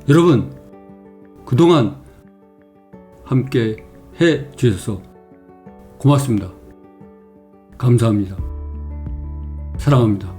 여러분, 그동안 함께 해 주셔서 고맙습니다. 감사합니다. 사랑합니다.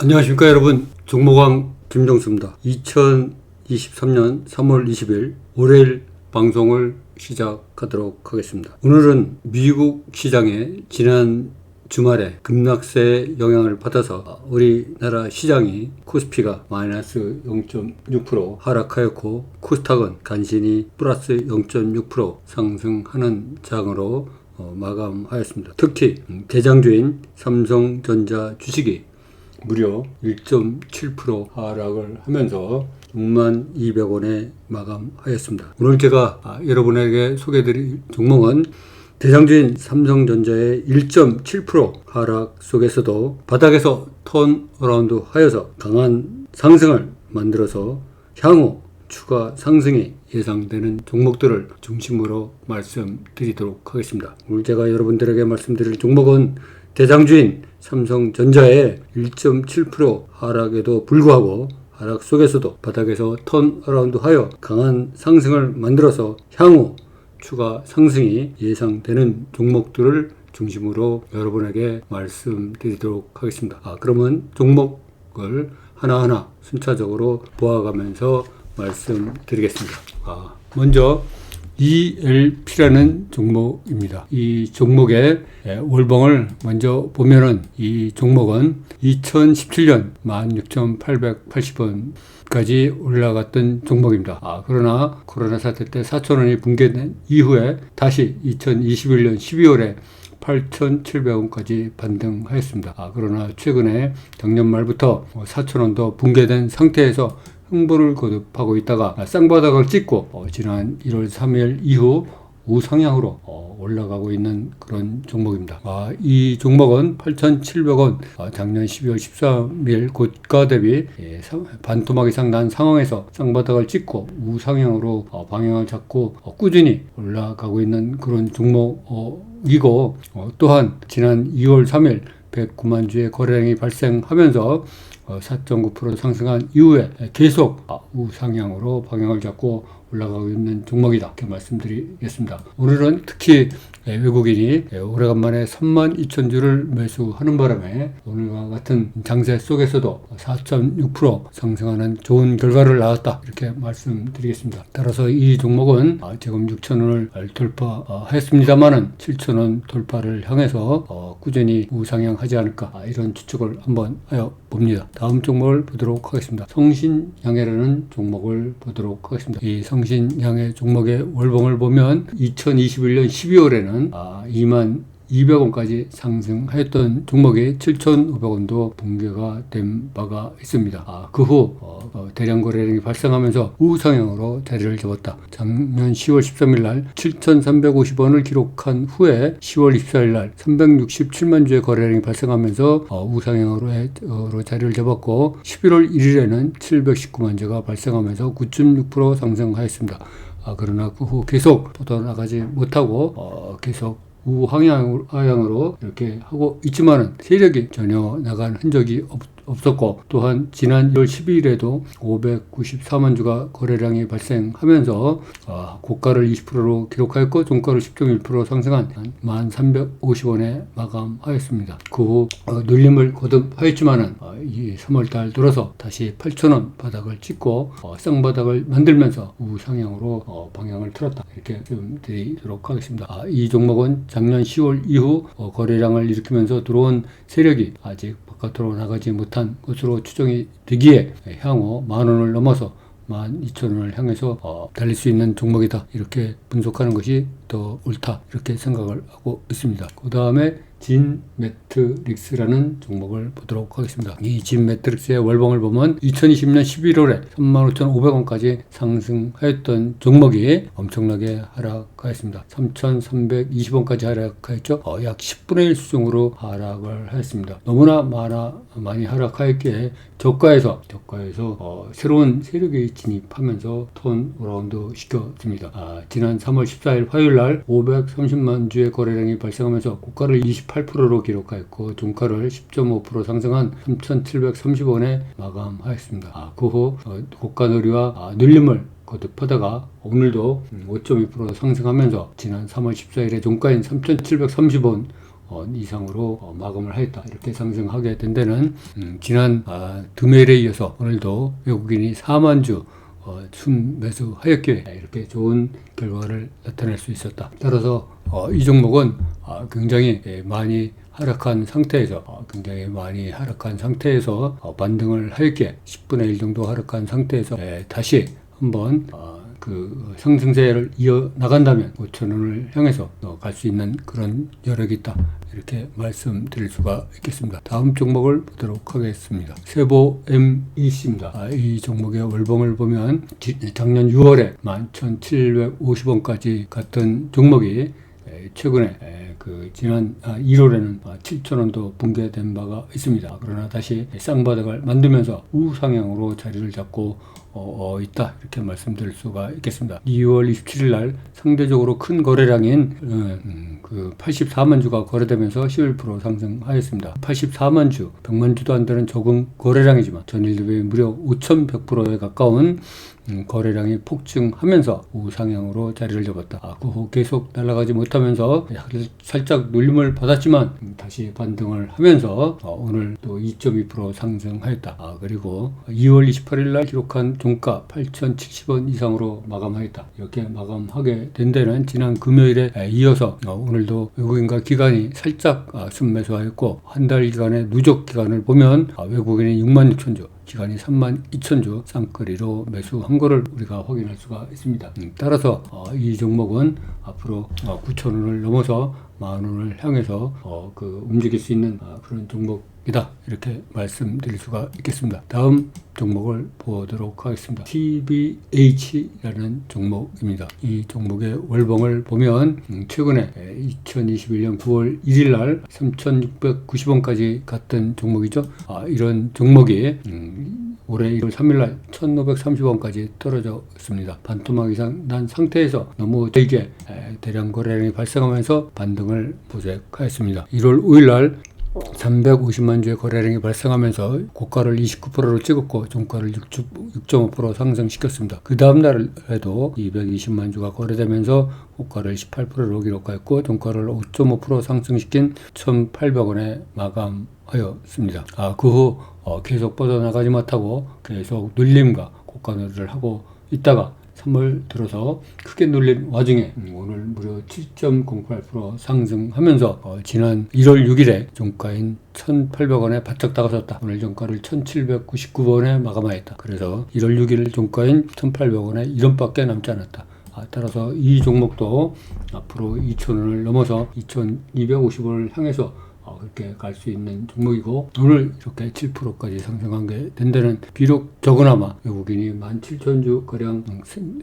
안녕하십니까 여러분, 종목왕 김종수입니다. 2023년 3월 20일 월요일 방송을 시작하도록 하겠습니다. 오늘은 미국 시장에 지난 주말에 급락세의 영향을 받아서 우리나라 시장이 코스피가 마이너스 0.6% 하락하였고 코스닥은 간신히 플러스 0.6% 상승하는 장으로 마감하였습니다. 특히 대장주인 삼성전자 주식이 무려 1.7% 하락을 하면서 62,200원에 마감하였습니다. 오늘 제가 여러분에게 소개해드릴 종목은 대장주인 삼성전자의 1.7% 하락 속에서도 바닥에서 턴어라운드 하여서 강한 상승을 만들어서 향후 추가 상승이 예상되는 종목들을 중심으로 말씀드리도록 하겠습니다. 오늘 제가 여러분들에게 말씀드릴 종목은 대장주인 삼성전자의 1.7% 하락에도 불구하고 하락 속에서도 바닥에서 턴어라운드 하여 강한 상승을 만들어서 향후 추가 상승이 예상되는 종목들을 중심으로 여러분에게 말씀드리도록 하겠습니다. 그러면 종목을 하나하나 순차적으로 보아가면서 말씀드리겠습니다. 먼저 ELP라는 종목입니다. 이 종목의 월봉을 먼저 보면은 이 종목은 2017년 16,880원까지 올라갔던 종목입니다. 그러나 코로나 사태 때 4,000원이 붕괴된 이후에 다시 2021년 12월에 8,700원까지 반등하였습니다. 그러나 최근에 작년 말부터 4,000원도 붕괴된 상태에서 흥분을 거듭하고 있다가 쌍바닥을 찍고 지난 1월 3일 이후 우상향으로 올라가고 있는 그런 종목입니다. 이 종목은 8,700원 작년 12월 13일 고가 대비 반토막 이상 난 상황에서 쌍바닥을 찍고 우상향으로 방향을 잡고 꾸준히 올라가고 있는 그런 종목이고 또한 지난 2월 3일 109만 주의 거래량이 발생하면서 4.9% 상승한 이후에 계속 우상향으로 방향을 잡고 올라가고 있는 종목이다, 이렇게 말씀드리겠습니다. 오늘은 특히 외국인이 오래간만에 32,000주를 매수하는 바람에 오늘과 같은 장세 속에서도 4.6% 상승하는 좋은 결과를 낳았다, 이렇게 말씀드리겠습니다. 따라서 이 종목은 지금 6,000원을 돌파했습니다만은 7,000원 돌파를 향해서 꾸준히 우상향하지 않을까, 이런 추측을 한번 하여 봅니다. 다음 종목을 보도록 하겠습니다. 성신양해라는 종목을 보도록 하겠습니다. 이 성신양해 종목의 월봉을 보면 2021년 12월에는 22,200원까지 상승하였던 종목이 7,500원도 붕괴가 된 바가 있습니다. 그 후 대량 거래량이 발생하면서 우상향으로 자리를 잡았다. 작년 10월 13일 날 7,350원을 기록한 후에 10월 24일 날 367만 주의 거래량이 발생하면서 우상향으로 자리를 잡았고, 11월 1일에는 719만 주가 발생하면서 9.6% 상승하였습니다. 그러나 그 후 계속 뻗어나가지 못하고 계속 우하향으로 이렇게 하고 있지만은 세력이 전혀 나간 흔적이 없었고, 또한 지난 2월 12일에도 594만 주가 거래량이 발생하면서 고가를 20%로 기록하였고 종가를 10.1% 상승한 1,350원에 마감하였습니다. 그 후 눌림을 거듭하였지만은 이 3월달 들어서 다시 8,000원 바닥을 찍고 쌍바닥을 만들면서 우상향으로 방향을 틀었다, 이렇게 좀 드리도록 하겠습니다. 이 종목은 작년 10월 이후 거래량을 일으키면서 들어온 세력이 아직 바깥으로 나가지 못한 것으로 추정이 되기에 향후 10,000원을 넘어서 12,000원을 향해서 달릴 수 있는 종목이다, 이렇게 분석하는 것이 더 옳다, 이렇게 생각을 하고 있습니다. 그 다음에 진매트릭스라는 종목을 보도록 하겠습니다. 이 진매트릭스의 월봉을 보면 2020년 11월에 35,500원까지 상승하였던 종목이 엄청나게 하락하였습니다. 3,320원까지 하락하였죠. 약 10분의 1 수준으로 하락을 하였습니다. 너무나 많이 하락하였기에 저가에서 새로운 세력이 진입하면서 턴어라운드 시켰습니다. 지난 3월 14일 화요일 날 530만 주의 거래량이 발생하면서 고가를 28%로 기록하였고 종가를 10.5% 상승한 3,730원에 마감하였습니다. 그 후 고가 놀이와 눌림을 거듭하다가 오늘도 5.2% 상승하면서 지난 3월 14일에 종가인 3,730원 이상으로 마감을 하였다, 이렇게 상승하게 된 데는 지난 금요일에 이어서 오늘도 외국인이 4만 주 순매수하였기에 이렇게 좋은 결과를 나타낼 수 있었다. 따라서 이 종목은 굉장히 많이 하락한 상태에서 반등을 하였기에 10분의 1 정도 하락한 상태에서 다시 한번 그 상승세를 이어나간다면 5,000원을 향해서 갈 수 있는 그런 여력이 있다, 이렇게 말씀드릴 수가 있겠습니다. 다음 종목을 보도록 하겠습니다. 세보 MEC입니다. 이 종목의 월봉을 보면 작년 6월에 11,750원까지 갔던 종목이 최근에 지난 1월에는 7,000원도 붕괴된 바가 있습니다. 그러나 다시 쌍바닥을 만들면서 우상향으로 자리를 잡고 있다, 이렇게 말씀드릴 수가 있겠습니다. 2월 27일 날 상대적으로 큰 거래량인 84만 주가 거래되면서 11% 상승하였습니다. 84만 주, 100만 주도 안 되는 적은 거래량이지만 전일 대비 무려 5,100%에 가까운 거래량이 폭증하면서 우상향으로 자리를 잡았다. 그 후 계속 날아가지 못하면서 살짝 눌림을 받았지만 다시 반등을 하면서 오늘 또 2.2% 상승하였다. 그리고 2월 28일 날 기록한 종가 8,070원 이상으로 마감하였다. 이렇게 마감하게 된 데는 지난 금요일에 이어서 오늘도 외국인과 기관이 살짝 순매수하였고, 한 달 기간의 누적 기간을 보면 외국인이 66,000주, 기간이 32,000주 쌍거리로 매수한 거를 우리가 확인할 수가 있습니다. 따라서 이 종목은 앞으로 9,000원을 넘어서 10,000원을 향해서 움직일 수 있는 그런 종목이다, 이렇게 말씀드릴 수가 있겠습니다. 다음 종목을 보도록 하겠습니다. TBH라는 종목입니다. 이 종목의 월봉을 보면 최근에 2021년 9월 1일 날 3,690원까지 갔던 종목이죠. 이런 종목이 올해 1월 3일 날 1,530원까지 떨어져 있습니다. 반토막 이상 난 상태에서 너무 길게 대량 거래량이 발생하면서 반등을 보색하였습니다. 1월 5일 날 350만 주의 거래량이 발생하면서 고가를 29%로 찍었고 종가를 6.5% 상승시켰습니다. 그 다음 날에도 220만 주가 거래되면서 고가를 18%로 기록하였고 종가를 5.5% 상승시킨 1,800원에 마감하였습니다. 그 후 계속 뻗어나가지 못하고 계속 눌림과 고가를 하고 있다가 3월 들어서 크게 눌린 와중에 오늘 무려 7.08% 상승하면서 지난 1월 6일에 종가인 1,800원에 바짝 다가섰다. 오늘 종가를 1,799원에 마감하였다. 그래서 1월 6일 종가인 1,800원에 1원밖에 남지 않았다. 따라서 이 종목도 앞으로 2,000원을 넘어서 2,250원을 향해서 그렇게 갈 수 있는 종목이고, 오늘 이렇게 7%까지 상승한 게 된 데는 비록 적으나마 외국인이 17,000주 가량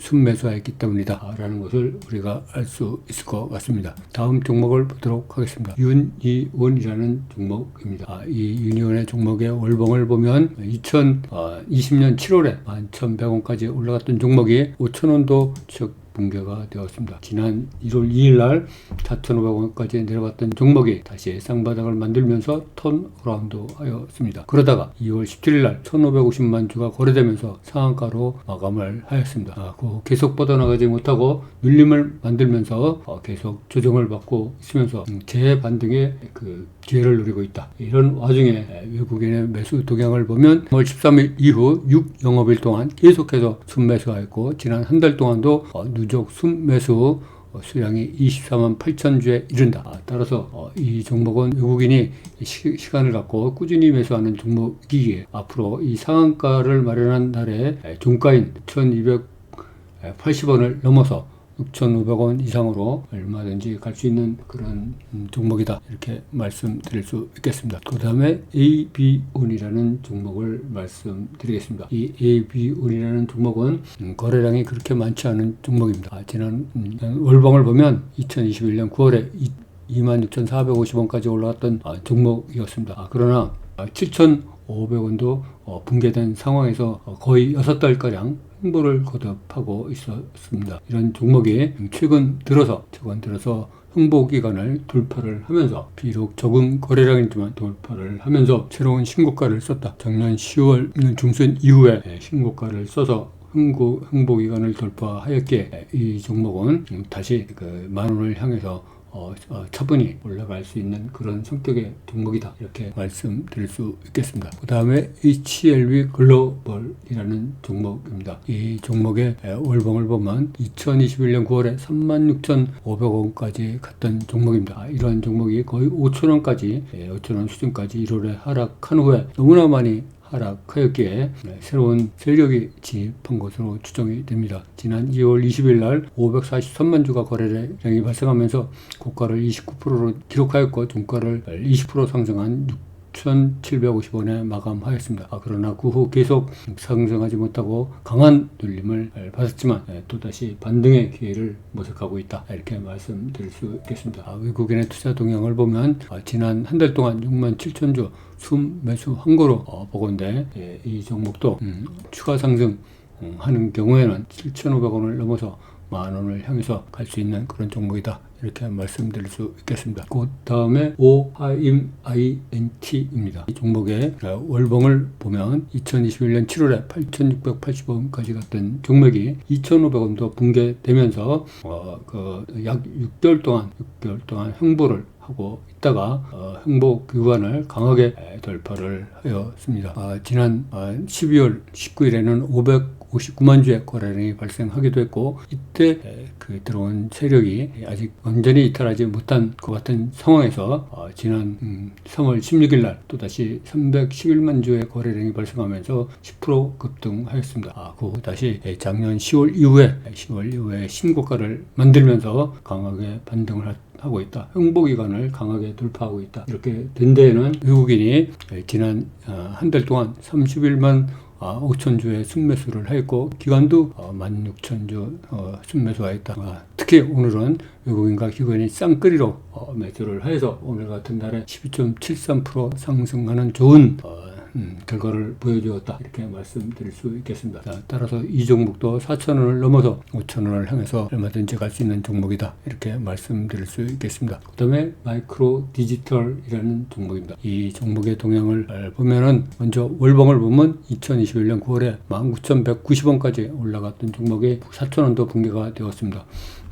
순매수하였기 때문이다 라는 것을 우리가 알 수 있을 것 같습니다. 다음 종목을 보도록 하겠습니다. 유니온이라는 종목입니다. 이 유니온의 종목의 월봉을 보면 2020년 7월에 11,100원까지 올라갔던 종목이 5,000원도 즉 붕괴가 되었습니다. 지난 1월 2일 날 4,500원까지 내려갔던 종목이 다시 쌍바닥을 만들면서 턴어라운드 하였습니다. 그러다가 2월 17일 날 1,550만 주가 거래되면서 상한가로 마감을 하였습니다. 계속 뻗어나가지 못하고 눌림을 만들면서 계속 조정을 받고 있으면서 재반등의 그 기회를 누리고 있다. 이런 와중에 외국인의 매수 동향을 보면 3월 13일 이후 6영업일 동안 계속해서 순매수하였고, 지난 한 달 동안도 누적 순매수 수량이 24만 8천 주에 이른다. 따라서 이 종목은 외국인이 시간을 갖고 꾸준히 매수하는 종목이기에 앞으로 이 상한가를 마련한 날에 종가인 1,280원을 넘어서 6,500원 이상으로 얼마든지 갈 수 있는 그런 종목이다, 이렇게 말씀드릴 수 있겠습니다. 그 다음에 AB온이라는 종목을 말씀드리겠습니다. 이 AB온이라는 종목은 거래량이 그렇게 많지 않은 종목입니다. 지난 월봉을 보면 2021년 9월에 26,450원까지 올라갔던 종목이었습니다. 그러나 7,500원도 붕괴된 상황에서 거의 6달가량 횡보를 거듭하고 있었습니다. 이런 종목이 최근 들어서 횡보 기간을 돌파를 하면서, 비록 적은 거래량이지만 돌파를 하면서 새로운 신고가를 썼다. 작년 10월 중순 이후에 신고가를 써서 횡보 기간을 돌파하였기에 이 종목은 다시 그 10,000원을 향해서 차분히 올라갈 수 있는 그런 성격의 종목이다, 이렇게 말씀드릴 수 있겠습니다. 그 다음에 HLB 글로벌이라는 종목입니다. 이 종목의 월봉을 보면 2021년 9월에 36,500원까지 갔던 종목입니다. 이런 종목이 거의 5,000원까지 5,000원 수준까지 1월에 하락한 후에 너무나 많이 하락하였기에 새로운 세력이 진입한 것으로 추정이 됩니다. 지난 2월 20일 날 543만 주가 거래량이 발생하면서 고가를 29%로 기록하였고 종가를 20% 상승한 6,750원에 마감하였습니다. 그러나 그 후 계속 상승하지 못하고 강한 눌림을 받았지만 또다시 반등의 기회를 모색하고 있다, 이렇게 말씀드릴 수 있겠습니다. 외국인의 투자 동향을 보면 지난 한 달 동안 67,000주 순매수 한거로 보건데, 이 종목도 추가 상승하는 경우에는 7,500원을 넘어서 10,000원을 향해서 갈 수 있는 그런 종목이다, 이렇게 말씀드릴 수 있겠습니다. 그 다음에 OIMINT입니다. 이 종목의 월봉을 보면 2021년 7월에 8,680원까지 갔던 종목이 2,500원도 붕괴되면서 약 6개월 동안 횡보를 하고 있다가 횡보 구간을 강하게 돌파를 하였습니다. 지난 12월 19일에는 559만 주의 거래량이 발생하기도 했고, 이때 들어온 세력이 아직 완전히 이탈하지 못한 것 같은 상황에서 지난 3월 16일 날 또다시 311만 주의 거래량이 발생하면서 10% 급등하였습니다. 그 후 다시 작년 10월 이후에 신고가를 만들면서 강하게 반등을 하고 있다. 횡보 기간을 강하게 돌파하고 있다. 이렇게 된 데에는 외국인이 지난 한 달 동안 31만 5천 주의 순매수를 했고, 기관도 16,000주 순매수하였다. 특히 오늘은 외국인과 기관이 쌍끌이로 매수를 해서 오늘 같은 날에 12.73% 상승하는 좋은 결과를 보여주었다, 이렇게 말씀드릴 수 있겠습니다. 자, 따라서 이 종목도 4,000원을 넘어서 5,000원을 향해서 얼마든지 갈 수 있는 종목이다, 이렇게 말씀드릴 수 있겠습니다. 그 다음에 마이크로 디지털이라는 종목입니다. 이 종목의 동향을 보면은 먼저 월봉을 보면 2021년 9월에 19,190원까지 올라갔던 종목이 4,000원도 붕괴가 되었습니다.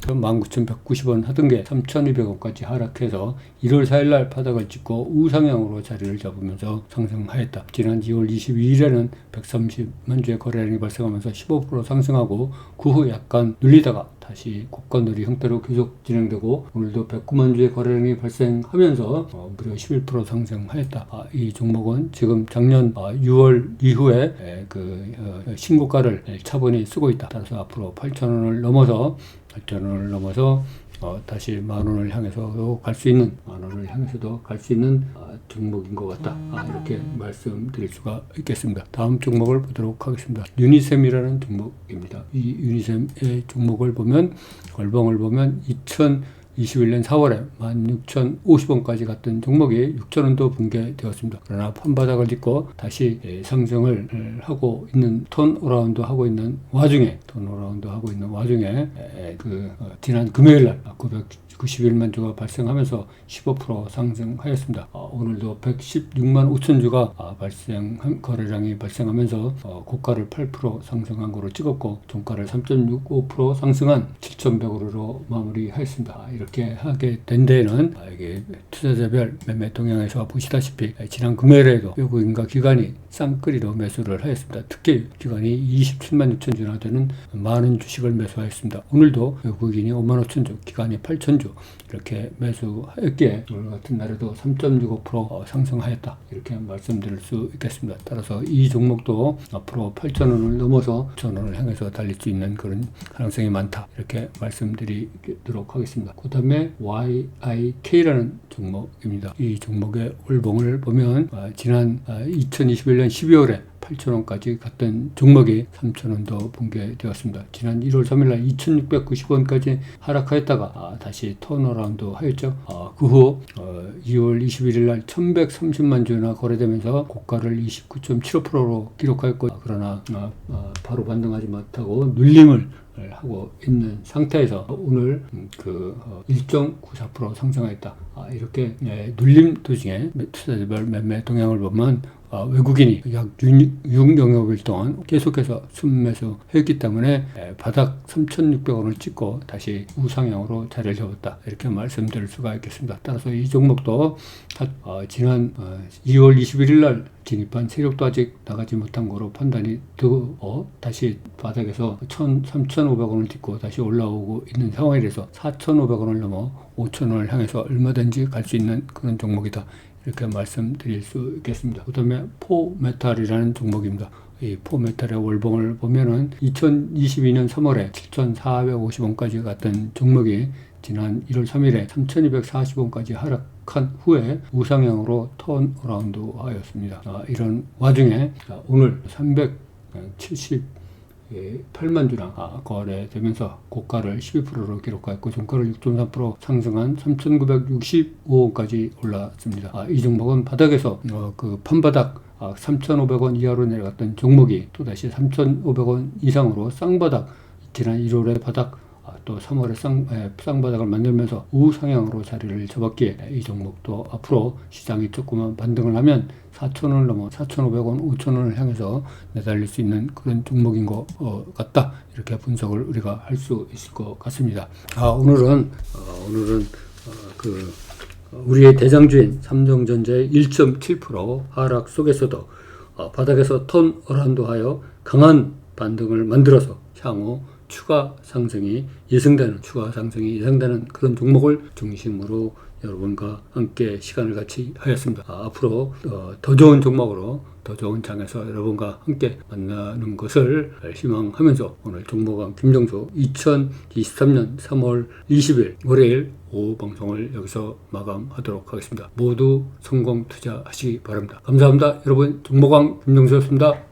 19,190원 하던 게 3,200원까지 하락해서 1월 4일날 바닥을 찍고 우상향으로 자리를 잡으면서 상승하였다. 지난 2월 22일에는 130만 주의 거래량이 발생하면서 15% 상승하고 그 후 약간 눌리다가 다시 고가놀이 형태로 계속 진행되고 오늘도 109만 주의 거래량이 발생하면서 무려 11% 상승하였다. 이 종목은 지금 작년 6월 이후에 신고가를 차분히 쓰고 있다. 따라서 앞으로 8,000원을 넘어서 다시 만원을 향해서도 갈 수 있는, 만원을 향해서도 갈 수 있는 종목인 것 같다, 이렇게 말씀드릴 수가 있겠습니다. 다음 종목을 보도록 하겠습니다. 유니셈이라는 종목입니다. 이 유니셈의 종목을 보면, 월봉을 보면 2021년 4월에 16,050원까지 갔던 종목이 6,000원도 붕괴되었습니다. 그러나 판바닥을 짚고 다시 상승을 하고 있는, 턴어라운드 하고 있는 와중에 지난 금요일날 991만 주가 발생하면서 15% 상승하였습니다. 오늘도 116만 5천 주가 거래량이 발생하면서 고가를 8% 상승한 거로 찍었고 종가를 3.65% 상승한 7,100원으로 마무리하였습니다. 이렇게 하게 된 데에는 이게 투자자별 매매 동향에서 보시다시피 지난 금요일에도 외국인과 기관이 쌍끌이로 매수를 하였습니다. 특히 기관이 27만 6천 주나 되는 많은 주식을 매수하였습니다. 오늘도 외국인이 5만 5천 주, 기관이 8천 주 이렇게 매수했기에 오늘 같은 날에도 3.65% 상승하였다, 이렇게 말씀드릴 수 있겠습니다. 따라서 이 종목도 앞으로 8,000원을 넘어서 9,000원을 향해서 달릴 수 있는 그런 가능성이 많다, 이렇게 말씀드리도록 하겠습니다. 그 다음에 YIK라는 종목입니다. 이 종목의 월봉을 보면 지난 2021년 12월에 8,000원까지 갔던 종목이 3,000원도 붕괴되었습니다. 지난 1월 3일날 2,690원까지 하락하였다가 다시 턴어라운드 하였죠. 그 후 2월 21일날 1,130만 주나 거래되면서 고가를 29.75%로 기록하였고, 그러나 바로 반등하지 못하고 눌림을 하고 있는 상태에서 오늘 1.94% 상승하였다. 이렇게 눌림 도중에 투자자별 매매 동향을 보면 외국인이 약 6영역일 동안 계속해서 순매수했기 때문에 바닥 3,600원을 찍고 다시 우상향으로 자리를 잡았다, 이렇게 말씀드릴 수가 있겠습니다. 따라서 이 종목도 지난 2월 21일 날 진입한 세력도 아직 나가지 못한 거로 판단이 되고 다시 바닥에서 3,500원을 찍고 다시 올라오고 있는 상황이라서 4,500원을 넘어 5,000원을 향해서 얼마든지 갈 수 있는 그런 종목이다, 이렇게 말씀드릴 수 있겠습니다. 그 다음에 포메탈이라는 종목입니다. 이 포메탈의 월봉을 보면은 2022년 3월에 7,450원까지 갔던 종목이 지난 1월 3일에 3,240원까지 하락한 후에 우상향으로 턴어라운드 하였습니다. 이런 와중에 오늘 378만 주나 거래되면서 고가를 12%로 기록하였고 종가를 6.3% 상승한 3,965원까지 올랐습니다. 이 종목은 바닥에서 판바닥 3,500원 이하로 내려갔던 종목이 또다시 3,500원 이상으로 쌍바닥, 지난 1월에 바닥, 또 3월에 쌍바닥을 만들면서 우상향으로 자리를 잡았기에 이 종목도 앞으로 시장이 조금만 반등을 하면 4,000원을 넘어 4,500원, 5,000원을 향해서 내달릴 수 있는 그런 종목인 것 같다, 이렇게 분석을 우리가 할 수 있을 것 같습니다. 오늘은 우리의 대장주인 삼성전자의 1.7% 하락 속에서도 바닥에서 턴어라운드하여 강한 반등을 만들어서 향후 추가 상승이 예상되는 그런 종목을 중심으로 여러분과 함께 시간을 같이 하였습니다. 앞으로 더 좋은 종목으로 더 좋은 장에서 여러분과 함께 만나는 것을 희망하면서 오늘 종목왕 김정수 2023년 3월 20일 월요일 오후 방송을 여기서 마감하도록 하겠습니다. 모두 성공 투자하시기 바랍니다. 감사합니다. 여러분, 종목왕 김정수였습니다.